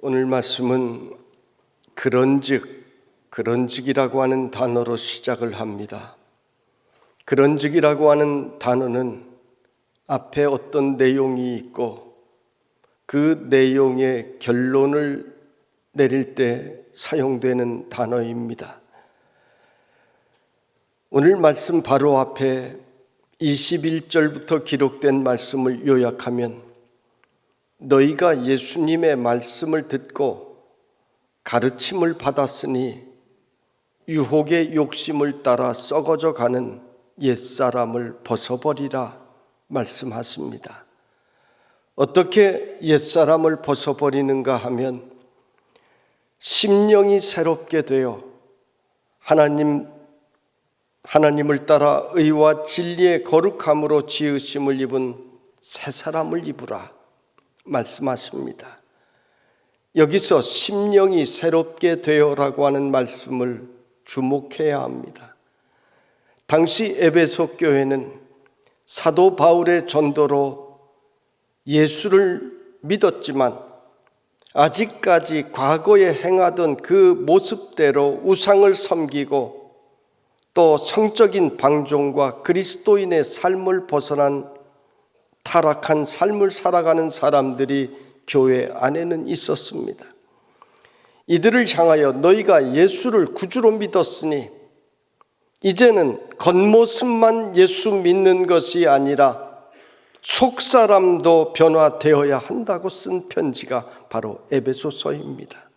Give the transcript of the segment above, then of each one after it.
오늘 말씀은 그런즉이라고 하는 단어로 시작을 합니다. 그런즉이라고 하는 단어는 앞에 어떤 내용이 있고 그 내용의 결론을 내릴 때 사용되는 단어입니다. 오늘 말씀 바로 앞에 21절부터 기록된 말씀을 요약하면 너희가 예수님의 말씀을 듣고 가르침을 받았으니 유혹의 욕심을 따라 썩어져 가는 옛사람을 벗어버리라 말씀하십니다. 어떻게 옛사람을 벗어버리는가 하면 심령이 새롭게 되어 하나님을 따라 의와 진리의 거룩함으로 지으심을 입은 새 사람을 입으라 말씀하십니다. 여기서 심령이 새롭게 되어라고 하는 말씀을 주목해야 합니다. 당시 에베소 교회는 사도 바울의 전도로 예수를 믿었지만 아직까지 과거에 행하던 그 모습대로 우상을 섬기고 또 성적인 방종과 그리스도인의 삶을 벗어난 타락한 삶을 살아가는 사람들이 교회 안에는 있었습니다. 이들을 향하여 너희가 예수를 구주로 믿었으니 이제는 겉모습만 예수 믿는 것이 아니라 속사람도 변화되어야 한다고 쓴 편지가 바로 에베소서입니다.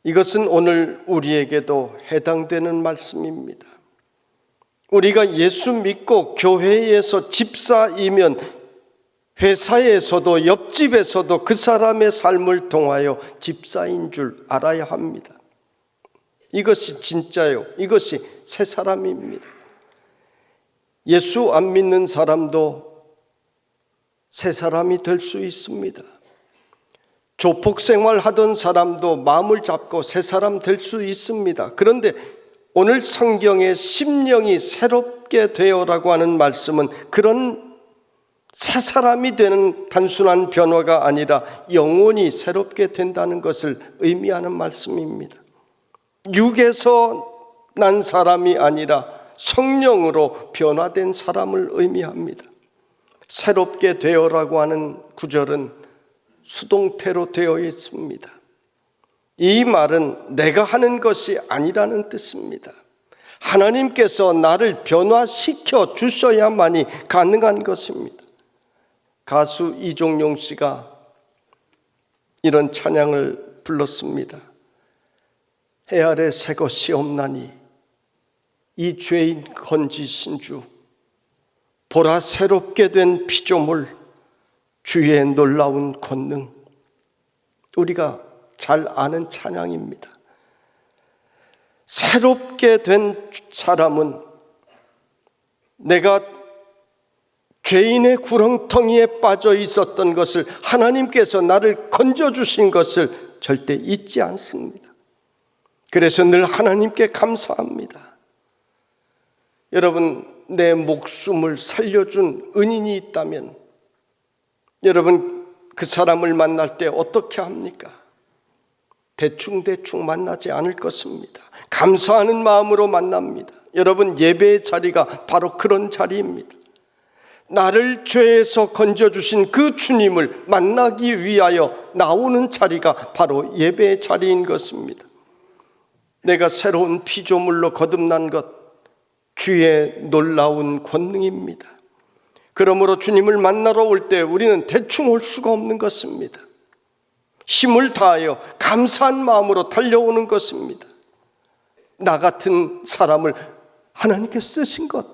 이것은 오늘 우리에게도 해당되는 말씀입니다. 우리가 예수 믿고 교회에서 집사이면 회사에서도 옆집에서도 그 사람의 삶을 통하여 집사인 줄 알아야 합니다. 이것이 진짜요. 이것이 새 사람입니다. 예수 안 믿는 사람도 새 사람이 될 수 있습니다. 조폭 생활하던 사람도 마음을 잡고 새 사람 될 수 있습니다. 그런데 오늘 성경에 심령이 새롭게 되어라고 하는 말씀은 그런 새 사람이 되는 단순한 변화가 아니라 영혼이 새롭게 된다는 것을 의미하는 말씀입니다. 육에서 난 사람이 아니라 성령으로 변화된 사람을 의미합니다. 새롭게 되어라고 하는 구절은 수동태로 되어 있습니다. 이 말은 내가 하는 것이 아니라는 뜻입니다. 하나님께서 나를 변화시켜 주셔야만이 가능한 것입니다. 가수 이종용 씨가 이런 찬양을 불렀습니다. 해 아래 새 것이 없나니 이 죄인 건지신 주 보라 새롭게 된 피조물 주의 놀라운 권능. 우리가 잘 아는 찬양입니다. 새롭게 된 사람은 내가 죄인의 구렁텅이에 빠져 있었던 것을 하나님께서 나를 건져주신 것을 절대 잊지 않습니다. 그래서 늘 하나님께 감사합니다. 여러분, 내 목숨을 살려준 은인이 있다면 여러분 그 사람을 만날 때 어떻게 합니까? 대충 만나지 않을 것입니다. 감사하는 마음으로 만납니다. 여러분, 예배의 자리가 바로 그런 자리입니다. 나를 죄에서 건져주신 그 주님을 만나기 위하여 나오는 자리가 바로 예배의 자리인 것입니다. 내가 새로운 피조물로 거듭난 것, 주의 놀라운 권능입니다. 그러므로 주님을 만나러 올 때 우리는 대충 올 수가 없는 것입니다. 힘을 다하여 감사한 마음으로 달려오는 것입니다. 나 같은 사람을 하나님께 쓰신 것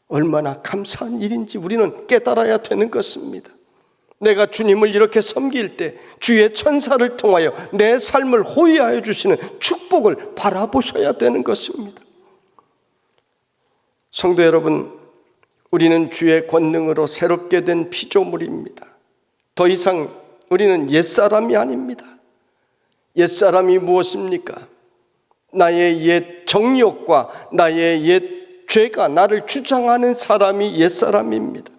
얼마나 감사한 일인지 우리는 깨달아야 되는 것입니다. 내가 주님을 이렇게 섬길 때 주의 천사를 통하여 내 삶을 호위하여 주시는 축복을 바라보셔야 되는 것입니다. 성도 여러분, 우리는 주의 권능으로 새롭게 된 피조물입니다. 더 이상 우리는 옛사람이 아닙니다. 옛사람이 무엇입니까? 나의 옛 정욕과 나의 옛 죄가 나를 주장하는 사람이 옛사람입니다.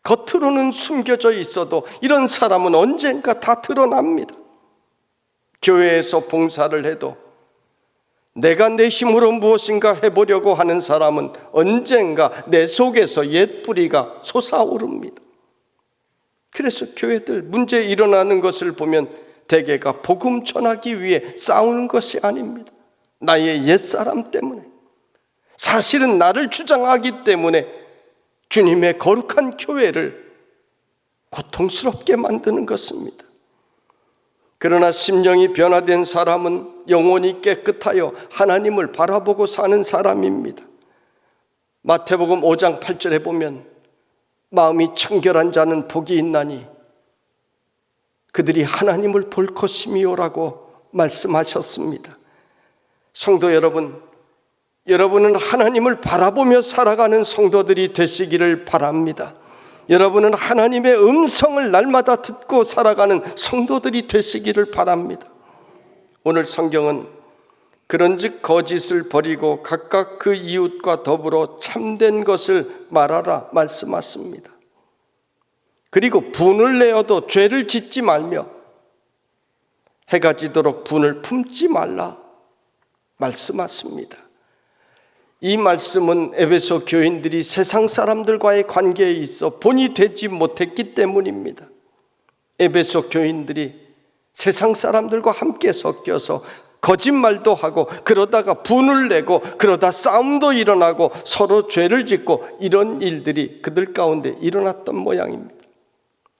겉으로는 숨겨져 있어도 이런 사람은 언젠가 다 드러납니다. 교회에서 봉사를 해도 내가 내 힘으로 무엇인가 해보려고 하는 사람은 언젠가 내 속에서 옛 뿌리가 솟아오릅니다. 그래서 교회들 문제 일어나는 것을 보면 대개가 복음 전하기 위해 싸우는 것이 아닙니다. 나의 옛사람 때문에, 사실은 나를 주장하기 때문에 주님의 거룩한 교회를 고통스럽게 만드는 것입니다. 그러나 심령이 변화된 사람은 영혼이 깨끗하여 하나님을 바라보고 사는 사람입니다. 마태복음 5장 8절에 보면 마음이 청결한 자는 복이 있나니 그들이 하나님을 볼 것이미요라고 말씀하셨습니다. 성도 여러분, 여러분은 하나님을 바라보며 살아가는 성도들이 되시기를 바랍니다. 여러분은 하나님의 음성을 날마다 듣고 살아가는 성도들이 되시기를 바랍니다. 오늘 성경은 그런즉 거짓을 버리고 각각 그 이웃과 더불어 참된 것을 말하라 말씀하십니다. 그리고 분을 내어도 죄를 짓지 말며 해가 지도록 분을 품지 말라 말씀하십니다. 이 말씀은 에베소 교인들이 세상 사람들과의 관계에 있어 본이 되지 못했기 때문입니다. 에베소 교인들이 세상 사람들과 함께 섞여서 거짓말도 하고 그러다가 분을 내고 그러다 싸움도 일어나고 서로 죄를 짓고 이런 일들이 그들 가운데 일어났던 모양입니다.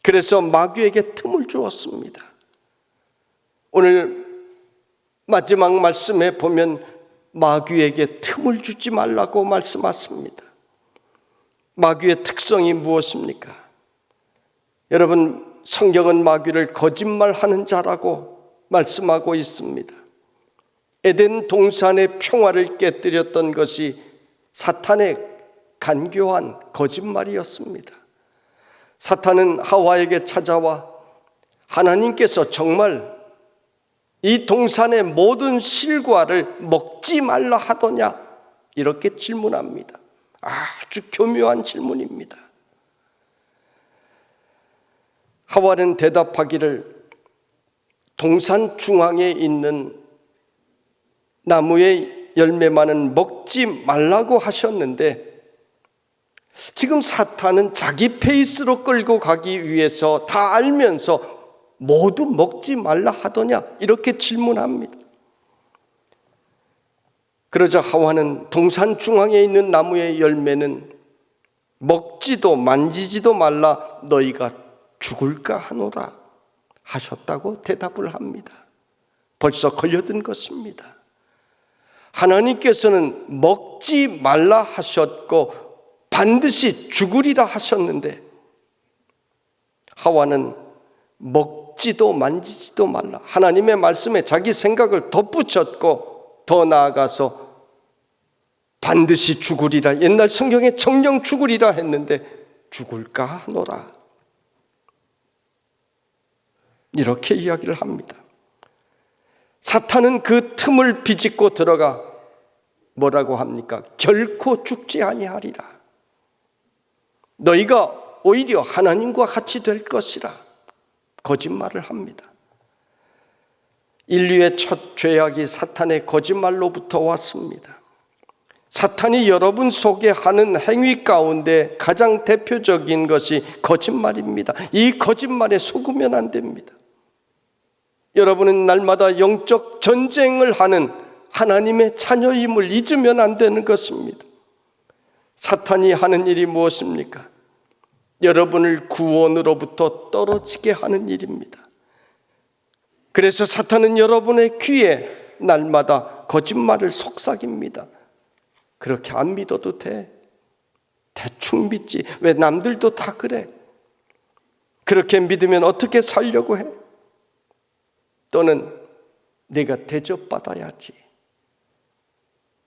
그래서 마귀에게 틈을 주었습니다. 오늘 마지막 말씀에 보면 마귀에게 틈을 주지 말라고 말씀하십니다. 마귀의 특성이 무엇입니까? 여러분, 성경은 마귀를 거짓말하는 자라고 말씀하고 있습니다. 에덴 동산의 평화를 깨뜨렸던 것이 사탄의 간교한 거짓말이었습니다. 사탄은 하와에게 찾아와 하나님께서 정말 이 동산의 모든 실과를 먹지 말라 하더냐? 이렇게 질문합니다. 아주 교묘한 질문입니다. 하와는 대답하기를 동산 중앙에 있는 나무의 열매만은 먹지 말라고 하셨는데 지금 사탄은 자기 페이스로 끌고 가기 위해서 다 알면서 모두 먹지 말라 하더냐? 이렇게 질문합니다. 그러자 하와는 동산 중앙에 있는 나무의 열매는 먹지도 만지지도 말라 너희가 죽을까 하노라 하셨다고 대답을 합니다. 벌써 걸려든 것입니다. 하나님께서는 먹지 말라 하셨고 반드시 죽으리라 하셨는데 하와는 먹지도 만지지도 말라 하나님의 말씀에 자기 생각을 덧붙였고 더 나아가서 반드시 죽으리라, 옛날 성경에 정령 죽으리라 했는데 죽을까 하노라 이렇게 이야기를 합니다. 사탄은 그 틈을 비집고 들어가 뭐라고 합니까? 결코 죽지 아니하리라. 너희가 오히려 하나님과 같이 될 것이라 거짓말을 합니다. 인류의 첫 죄악이 사탄의 거짓말로부터 왔습니다. 사탄이 여러분 속에 하는 행위 가운데 가장 대표적인 것이 거짓말입니다. 이 거짓말에 속으면 안 됩니다. 여러분은 날마다 영적 전쟁을 하는 하나님의 자녀임을 잊으면 안 되는 것입니다. 사탄이 하는 일이 무엇입니까? 여러분을 구원으로부터 떨어지게 하는 일입니다. 그래서 사탄은 여러분의 귀에 날마다 거짓말을 속삭입니다. 그렇게 안 믿어도 돼. 대충 믿지. 왜 남들도 다 그래. 그렇게 믿으면 어떻게 살려고 해? 또는 네가 대접받아야지.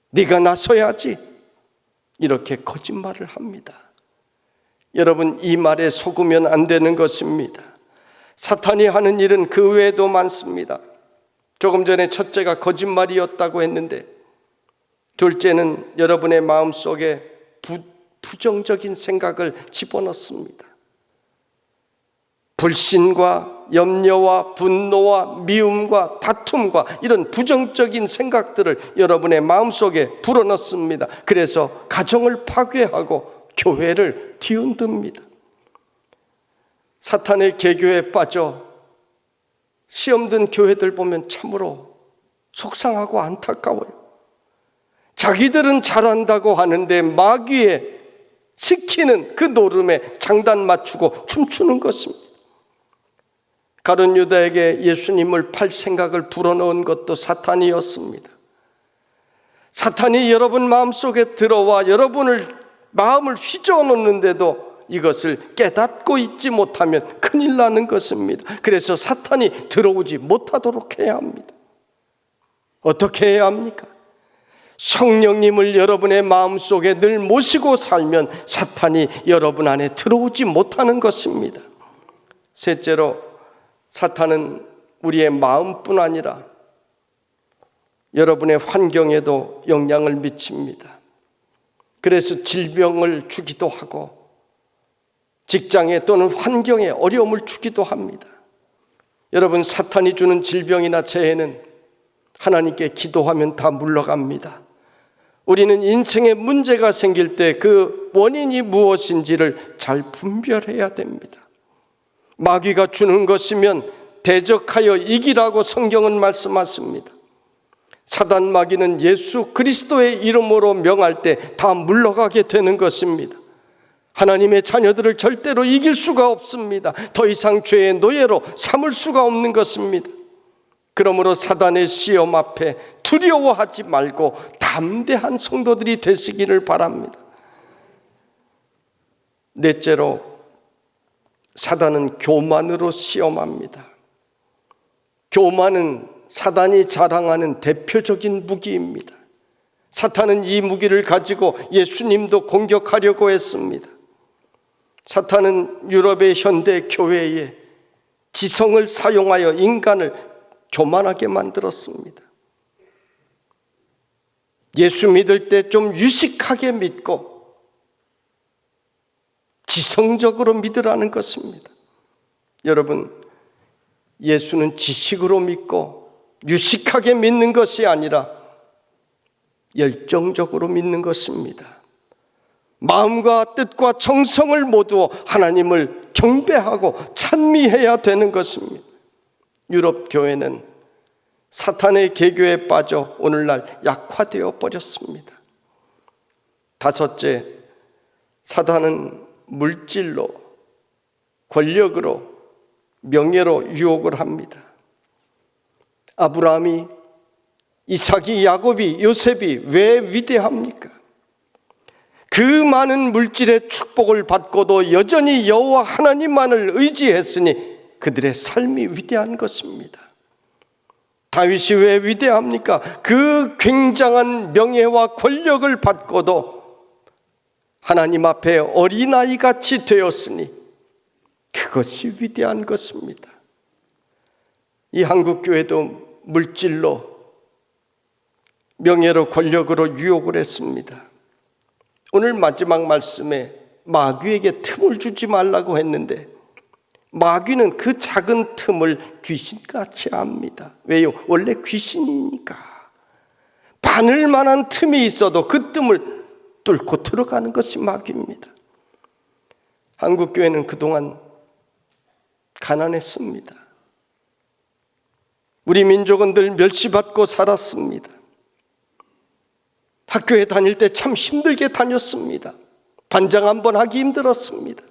네가 나서야지. 이렇게 거짓말을 합니다. 여러분, 이 말에 속으면 안 되는 것입니다. 사탄이 하는 일은 그 외에도 많습니다. 조금 전에 첫째가 거짓말이었다고 했는데 둘째는 여러분의 마음속에 부정적인 생각을 집어넣습니다. 불신과 염려와 분노와 미움과 다툼과 이런 부정적인 생각들을 여러분의 마음속에 불어넣습니다. 그래서 가정을 파괴하고 교회를 뒤흔듭니다. 사탄의 계교에 빠져 시험 든 교회들 보면 참으로 속상하고 안타까워요. 자기들은 잘한다고 하는데 마귀의 시키는 그 노름에 장단 맞추고 춤추는 것입니다. 가룟 유다에게 예수님을 팔 생각을 불어넣은 것도 사탄이었습니다. 사탄이 여러분 마음속에 들어와 여러분을 마음을 휘저어놓는데도 이것을 깨닫고 있지 못하면 큰일 나는 것입니다. 그래서 사탄이 들어오지 못하도록 해야 합니다. 어떻게 해야 합니까? 성령님을 여러분의 마음속에 늘 모시고 살면 사탄이 여러분 안에 들어오지 못하는 것입니다. 셋째로, 사탄은 우리의 마음뿐 아니라 여러분의 환경에도 영향을 미칩니다. 그래서 질병을 주기도 하고 직장에 또는 환경에 어려움을 주기도 합니다. 여러분, 사탄이 주는 질병이나 재해는 하나님께 기도하면 다 물러갑니다. 우리는 인생에 문제가 생길 때 그 원인이 무엇인지를 잘 분별해야 됩니다. 마귀가 주는 것이면 대적하여 이기라고 성경은 말씀하십니다. 사단 마귀는 예수 그리스도의 이름으로 명할 때 다 물러가게 되는 것입니다. 하나님의 자녀들을 절대로 이길 수가 없습니다. 더 이상 죄의 노예로 삼을 수가 없는 것입니다. 그러므로 사단의 시험 앞에 두려워하지 말고 담대한 성도들이 되시기를 바랍니다. 넷째로, 사단은 교만으로 시험합니다. 교만은 사단이 자랑하는 대표적인 무기입니다. 사탄은 이 무기를 가지고 예수님도 공격하려고 했습니다. 사탄은 유럽의 현대 교회에 지성을 사용하여 인간을 교만하게 만들었습니다. 예수 믿을 때 좀 유식하게 믿고 지성적으로 믿으라는 것입니다. 여러분, 예수는 지식으로 믿고 유식하게 믿는 것이 아니라 열정적으로 믿는 것입니다. 마음과 뜻과 정성을 모두 하나님을 경배하고 찬미해야 되는 것입니다. 유럽 교회는 사탄의 계교에 빠져 오늘날 약화되어 버렸습니다. 다섯째, 사탄은 물질로, 권력으로, 명예로 유혹을 합니다. 아브라함이, 이삭이, 야곱이, 요셉이 왜 위대합니까? 그 많은 물질의 축복을 받고도 여전히 여호와 하나님만을 의지했으니 그들의 삶이 위대한 것입니다. 다윗이 왜 위대합니까? 그 굉장한 명예와 권력을 받고도 하나님 앞에 어린아이 같이 되었으니 그것이 위대한 것입니다. 이 한국교회도 물질로, 명예로, 권력으로 유혹을 했습니다. 오늘 마지막 말씀에 마귀에게 틈을 주지 말라고 했는데 마귀는 그 작은 틈을 귀신같이 압니다. 왜요? 원래 귀신이니까. 바늘만한 틈이 있어도 그 틈을 뚫고 들어가는 것이 마귀입니다. 한국교회는 그동안 가난했습니다. 우리 민족은 늘 멸시받고 살았습니다. 학교에 다닐 때 참 힘들게 다녔습니다. 반장 한번 하기 힘들었습니다.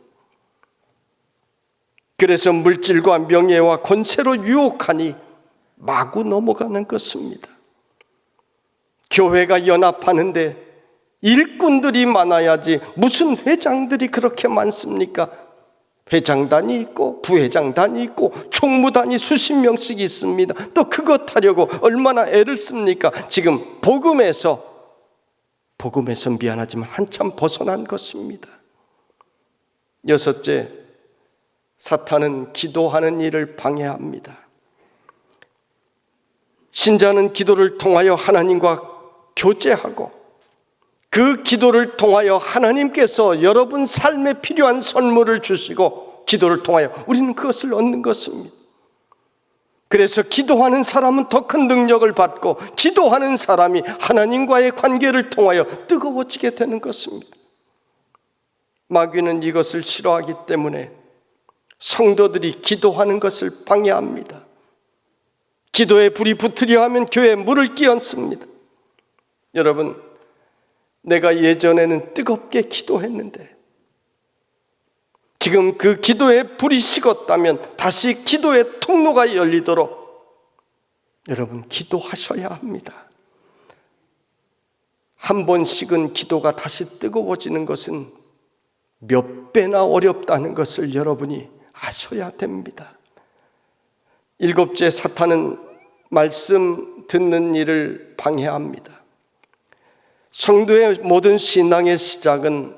그래서 물질과 명예와 권세로 유혹하니 마구 넘어가는 것입니다. 교회가 연합하는데 일꾼들이 많아야지 무슨 회장들이 그렇게 많습니까? 회장단이 있고 부회장단이 있고 총무단이 수십 명씩 있습니다. 또 그것 하려고 얼마나 애를 씁니까? 지금 복음에서 미안하지만 한참 벗어난 것입니다. 여섯째, 사탄은 기도하는 일을 방해합니다. 신자는 기도를 통하여 하나님과 교제하고 그 기도를 통하여 하나님께서 여러분 삶에 필요한 선물을 주시고 기도를 통하여 우리는 그것을 얻는 것입니다. 그래서 기도하는 사람은 더 큰 능력을 받고 기도하는 사람이 하나님과의 관계를 통하여 뜨거워지게 되는 것입니다. 마귀는 이것을 싫어하기 때문에 성도들이 기도하는 것을 방해합니다. 기도에 불이 붙으려 하면 교회에 물을 끼얹습니다. 여러분, 내가 예전에는 뜨겁게 기도했는데 지금 그 기도에 불이 식었다면 다시 기도의 통로가 열리도록 여러분 기도하셔야 합니다. 한 번씩은 기도가 다시 뜨거워지는 것은 몇 배나 어렵다는 것을 여러분이 아셔야 됩니다. 일곱째, 사탄은 말씀 듣는 일을 방해합니다. 성도의 모든 신앙의 시작은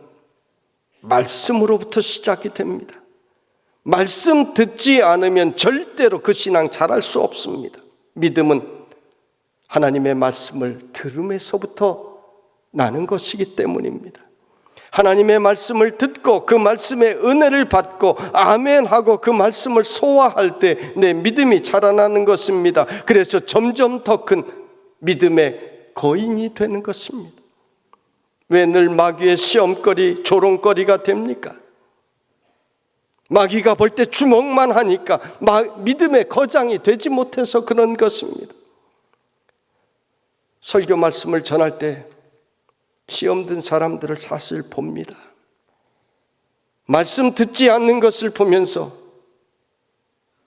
말씀으로부터 시작이 됩니다. 말씀 듣지 않으면 절대로 그 신앙 잘할 수 없습니다. 믿음은 하나님의 말씀을 들음에서부터 나는 것이기 때문입니다. 하나님의 말씀을 듣고 그 말씀의 은혜를 받고 아멘하고 그 말씀을 소화할 때 내 믿음이 자라나는 것입니다. 그래서 점점 더 큰 믿음의 거인이 되는 것입니다. 왜 늘 마귀의 시험거리, 조롱거리가 됩니까? 마귀가 볼 때 주목만 하니까 믿음의 거장이 되지 못해서 그런 것입니다. 설교 말씀을 전할 때 시험 든 사람들을 사실 봅니다. 말씀 듣지 않는 것을 보면서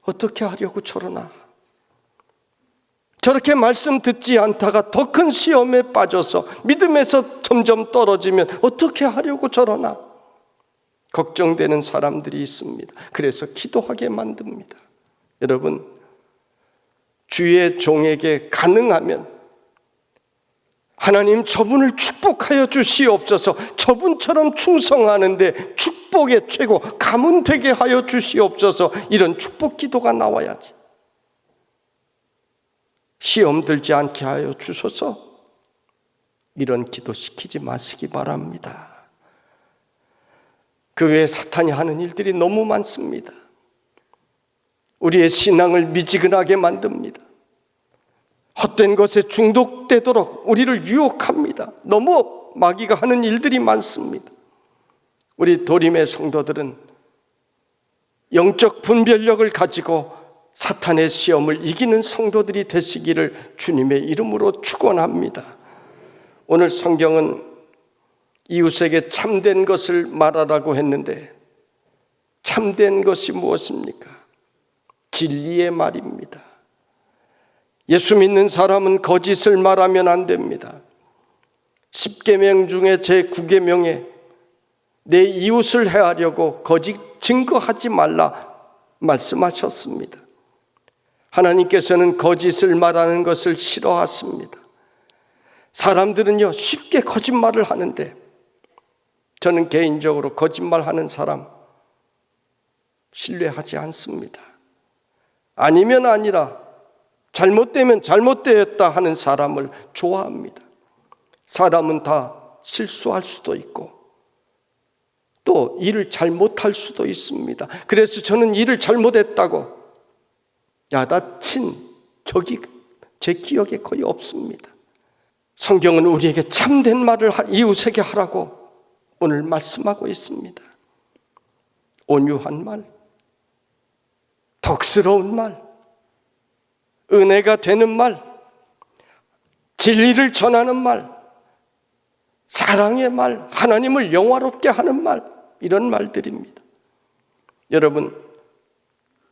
어떻게 하려고 저러나? 저렇게 말씀 듣지 않다가 더 큰 시험에 빠져서 믿음에서 점점 떨어지면 어떻게 하려고 저러나? 걱정되는 사람들이 있습니다. 그래서 기도하게 만듭니다. 여러분, 주의 종에게 가능하면 하나님 저분을 축복하여 주시옵소서, 저분처럼 충성하는데 축복의 최고 가문 되게 하여 주시옵소서, 이런 축복 기도가 나와야지. 시험 들지 않게 하여 주소서, 이런 기도 시키지 마시기 바랍니다. 그 외에 사탄이 하는 일들이 너무 많습니다. 우리의 신앙을 미지근하게 만듭니다. 헛된 것에 중독되도록 우리를 유혹합니다. 너무 마귀가 하는 일들이 많습니다. 우리 도림의 성도들은 영적 분별력을 가지고 사탄의 시험을 이기는 성도들이 되시기를 주님의 이름으로 축원합니다. 오늘 성경은 이웃에게 참된 것을 말하라고 했는데 참된 것이 무엇입니까? 진리의 말입니다. 예수 믿는 사람은 거짓을 말하면 안 됩니다. 10계명 중에 제9계명에 내 이웃을 해하려고 거짓 증거하지 말라 말씀하셨습니다. 하나님께서는 거짓을 말하는 것을 싫어하십니다. 사람들은요 쉽게 거짓말을 하는데 저는 개인적으로 거짓말하는 사람 신뢰하지 않습니다. 아니면 아니라 잘못되면 잘못되었다 하는 사람을 좋아합니다. 사람은 다 실수할 수도 있고 또 일을 잘못할 수도 있습니다. 그래서 저는 일을 잘못했다고 야단친 적이 제 기억에 거의 없습니다. 성경은 우리에게 참된 말을 이웃에게 하라고 오늘 말씀하고 있습니다. 온유한 말, 덕스러운 말, 은혜가 되는 말, 진리를 전하는 말, 사랑의 말, 하나님을 영화롭게 하는 말, 이런 말들입니다. 여러분,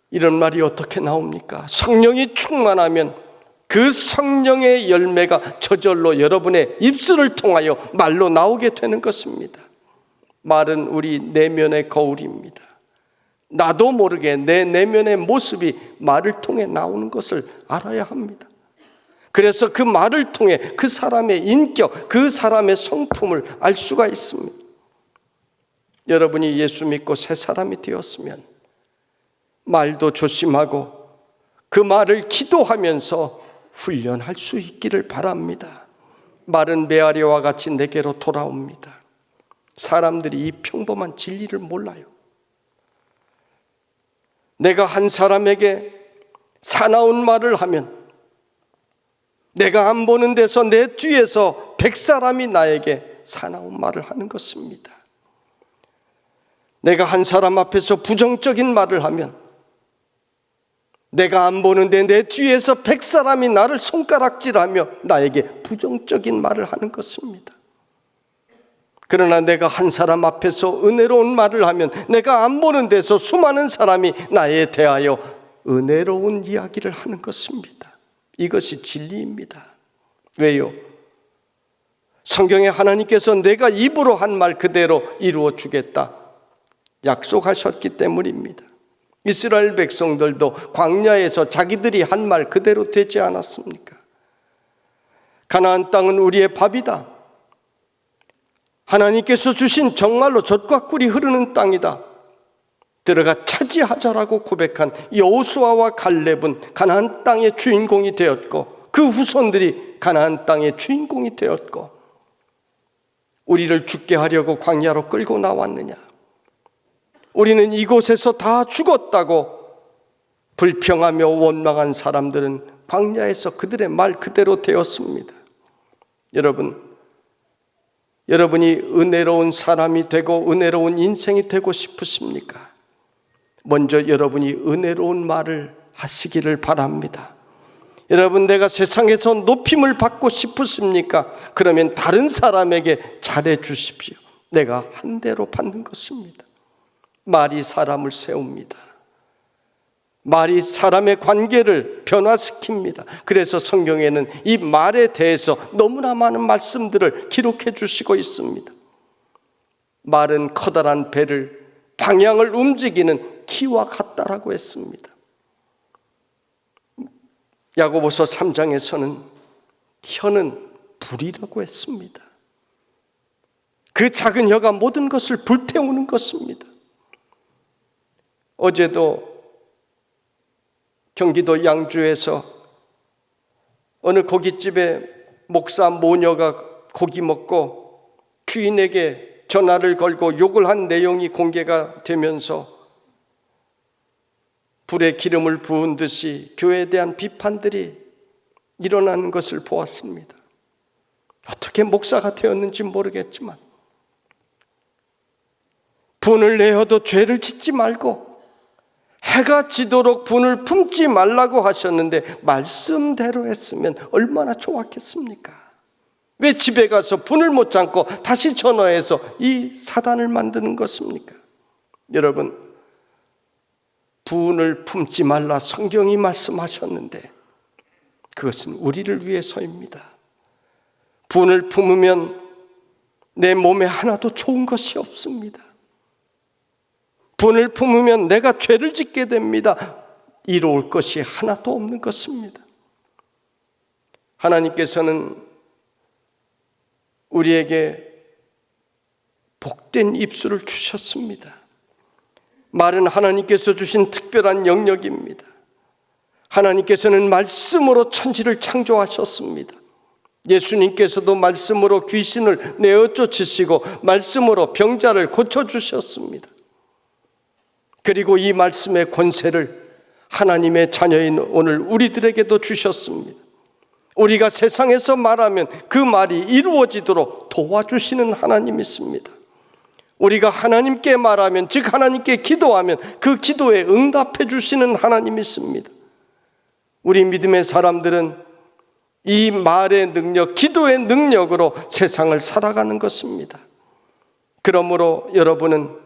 이런 말이 어떻게 나옵니까? 성령이 충만하면 그 성령의 열매가 저절로 여러분의 입술을 통하여 말로 나오게 되는 것입니다. 말은 우리 내면의 거울입니다. 나도 모르게 내 내면의 모습이 말을 통해 나오는 것을 알아야 합니다. 그래서 그 말을 통해 그 사람의 인격, 그 사람의 성품을 알 수가 있습니다. 여러분이 예수 믿고 새 사람이 되었으면 말도 조심하고 그 말을 기도하면서 훈련할 수 있기를 바랍니다. 말은 메아리와 같이 내게로 돌아옵니다. 사람들이 이 평범한 진리를 몰라요. 내가 한 사람에게 사나운 말을 하면 내가 안 보는 데서 내 뒤에서 100사람이 나에게 사나운 말을 하는 것입니다. 내가 한 사람 앞에서 부정적인 말을 하면 내가 안 보는데 내 뒤에서 100사람이 나를 손가락질하며 나에게 부정적인 말을 하는 것입니다. 그러나 내가 한 사람 앞에서 은혜로운 말을 하면 내가 안 보는 데서 수많은 사람이 나에 대하여 은혜로운 이야기를 하는 것입니다. 이것이 진리입니다. 왜요? 성경에 하나님께서 내가 입으로 한 말 그대로 이루어 주겠다 약속하셨기 때문입니다. 이스라엘 백성들도 광야에서 자기들이 한 말 그대로 되지 않았습니까? 가나안 땅은 우리의 밥이다. 하나님께서 주신 정말로 젖과 꿀이 흐르는 땅이다. 들어가 차지하자라고 고백한 여호수아와 갈렙은 가나안 땅의 주인공이 되었고 그 후손들이 가나안 땅의 주인공이 되었고 우리를 죽게 하려고 광야로 끌고 나왔느냐? 우리는 이곳에서 다 죽었다고 불평하며 원망한 사람들은 광야에서 그들의 말 그대로 되었습니다. 여러분이 은혜로운 사람이 되고 은혜로운 인생이 되고 싶으십니까? 먼저 여러분이 은혜로운 말을 하시기를 바랍니다. 여러분, 내가 세상에서 높임을 받고 싶으십니까? 그러면 다른 사람에게 잘해 주십시오. 내가 한 대로 받는 것입니다. 말이 사람을 세웁니다. 말이 사람의 관계를 변화시킵니다. 그래서 성경에는 이 말에 대해서 너무나 많은 말씀들을 기록해 주시고 있습니다. 말은 커다란 배를 방향을 움직이는 키와 같다라고 했습니다. 야고보서 3장에서는 혀는 불이라고 했습니다. 그 작은 혀가 모든 것을 불태우는 것입니다. 어제도 경기도 양주에서 어느 고깃집에 목사 모녀가 고기 먹고 주인에게 전화를 걸고 욕을 한 내용이 공개가 되면서 불에 기름을 부은 듯이 교회에 대한 비판들이 일어나는 것을 보았습니다. 어떻게 목사가 되었는지 모르겠지만 분을 내어도 죄를 짓지 말고 해가 지도록 분을 품지 말라고 하셨는데 말씀대로 했으면 얼마나 좋았겠습니까? 왜 집에 가서 분을 못 참고 다시 전화해서 이 사단을 만드는 것입니까? 여러분, 분을 품지 말라 성경이 말씀하셨는데 그것은 우리를 위해서입니다. 분을 품으면 내 몸에 하나도 좋은 것이 없습니다. 분을 품으면 내가 죄를 짓게 됩니다. 이로울 것이 하나도 없는 것입니다. 하나님께서는 우리에게 복된 입술을 주셨습니다. 말은 하나님께서 주신 특별한 영역입니다. 하나님께서는 말씀으로 천지를 창조하셨습니다. 예수님께서도 말씀으로 귀신을 내어 쫓으시고 말씀으로 병자를 고쳐주셨습니다. 그리고 이 말씀의 권세를 하나님의 자녀인 오늘 우리들에게도 주셨습니다. 우리가 세상에서 말하면 그 말이 이루어지도록 도와주시는 하나님이 있습니다. 우리가 하나님께 말하면, 즉 하나님께 기도하면 그 기도에 응답해 주시는 하나님이 있습니다. 우리 믿음의 사람들은 이 말의 능력, 기도의 능력으로 세상을 살아가는 것입니다. 그러므로 여러분은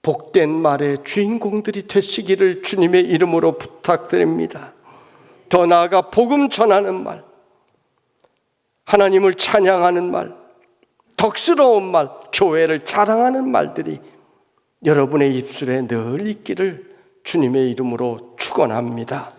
복된 말의 주인공들이 되시기를 주님의 이름으로 부탁드립니다. 더 나아가 복음 전하는 말, 하나님을 찬양하는 말, 덕스러운 말, 교회를 자랑하는 말들이 여러분의 입술에 늘 있기를 주님의 이름으로 축원합니다.